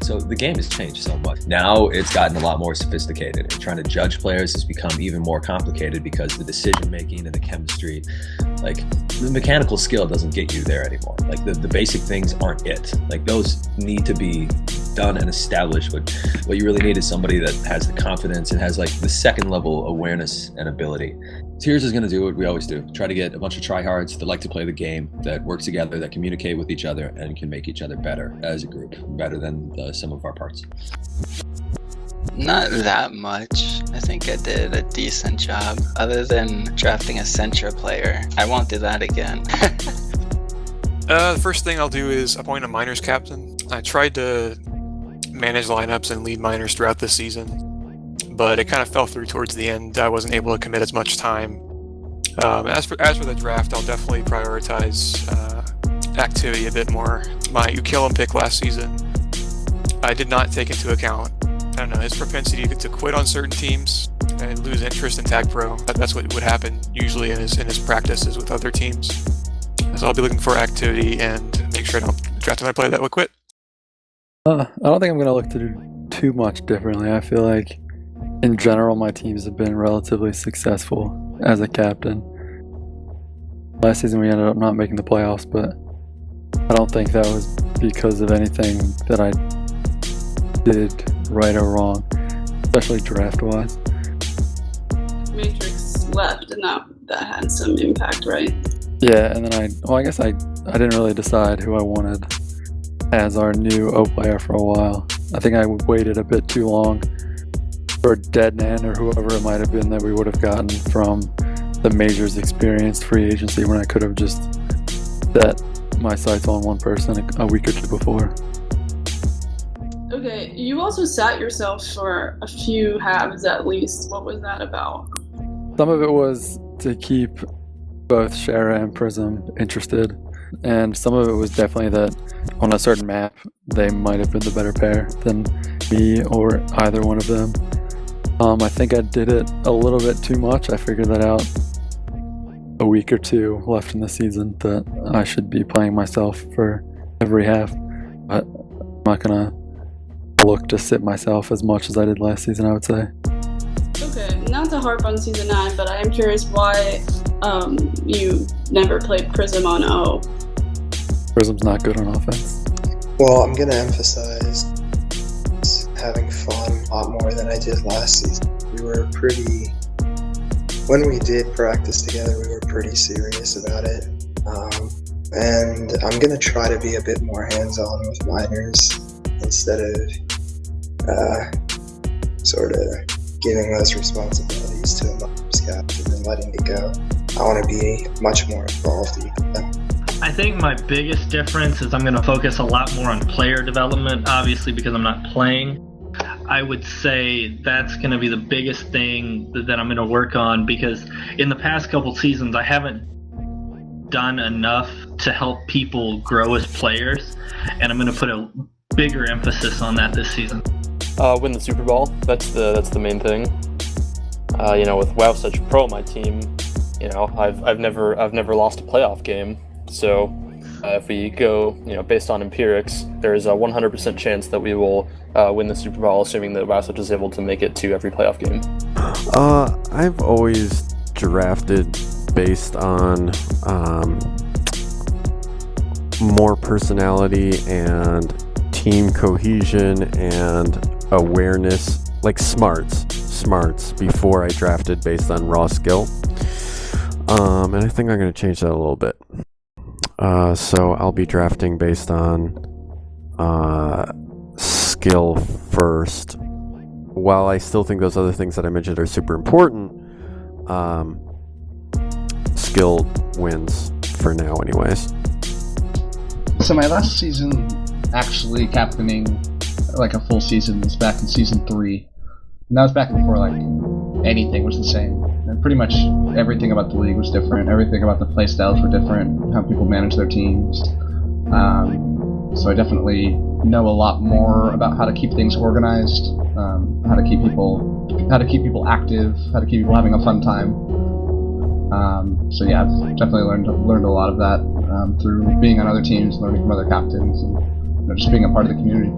So the game has changed so much. Now it's gotten a lot more sophisticated, and trying to judge players has become even more complicated because the decision making and the chemistry, like the mechanical skill doesn't get you there anymore. Like the basic things aren't it. Like those need to be done and established, but what you really need is somebody that has the confidence and has like the second level awareness and ability. Tiers is going to do what we always do. Try to get a bunch of tryhards that like to play the game, that work together, that communicate with each other, and can make each other better as a group, better than the sum of our parts. Not that much. I think I did a decent job. Other than drafting a Centra player, I won't do that again. The first thing I'll do is appoint a minors captain. I tried to manage lineups and lead minors throughout the season, but it kind of fell through towards the end. I wasn't able to commit as much time. As for the draft, I'll definitely prioritize activity a bit more. My Ukilim pick last season, I did not take into account, I don't know, his propensity to quit on certain teams and lose interest in Tag Pro. That's what would happen usually in his practices with other teams. So I'll be looking for activity and make sure I don't draft my player that would quit. I don't think I'm going to look to do too much differently. I feel like in general, my teams have been relatively successful as a captain. Last season, we ended up not making the playoffs, but I don't think that was because of anything that I did right or wrong, especially draft-wise. Matrix left, and that had some impact, right? Yeah, and then I guess I didn't really decide who I wanted as our new O player for a while. I think I waited a bit too long for Deadman or whoever it might have been that we would have gotten from the Majors experienced free agency when I could have just set my sights on one person a week or two before. Okay, you also sat yourself for a few halves at least. What was that about? Some of it was to keep both Shara and Prism interested, and some of it was definitely that on a certain map they might have been the better pair than me or either one of them. I think I did it a little bit too much. I figured that out a week or two left in the season that I should be playing myself for every half, but I'm not gonna look to sit myself as much as I did last season, I would say. Okay, not to harp on season 9, but I am curious why you never played Prism on O. Prism's not good on offense. Well, I'm going to emphasize having fun a lot more than I did last season. When we did practice together, we were pretty serious about it. And I'm going to try to be a bit more hands-on with minors instead of sort of giving those responsibilities to a minors captain and letting it go. I want to be much more involved with them. I think my biggest difference is I'm going to focus a lot more on player development, obviously because I'm not playing. I would say that's going to be the biggest thing that I'm going to work on, because in the past couple seasons I haven't done enough to help people grow as players, and I'm going to put a bigger emphasis on that this season. Win the Super Bowl. That's the main thing. With WoW such a pro on my team, I've never lost a playoff game. So if we go, based on empirics, there is a 100% chance that we will win the Super Bowl, assuming that WoWSuch is able to make it to every playoff game. I've always drafted based on more personality and team cohesion and awareness, like smarts before I drafted based on raw skill. And I think I'm going to change that a little bit. So I'll be drafting based on skill first. While I still think those other things that I mentioned are super important, skill wins for now anyways. So my last season actually captaining like a full season was back in season 3. And that was back before like anything was the same. And pretty much everything about the league was different. Everything about the playstyles were different. How people manage their teams. So I definitely know a lot more about how to keep things organized, how to keep people active, how to keep people having a fun time. So yeah, I've definitely learned a lot of that through being on other teams, learning from other captains, and just being a part of the community.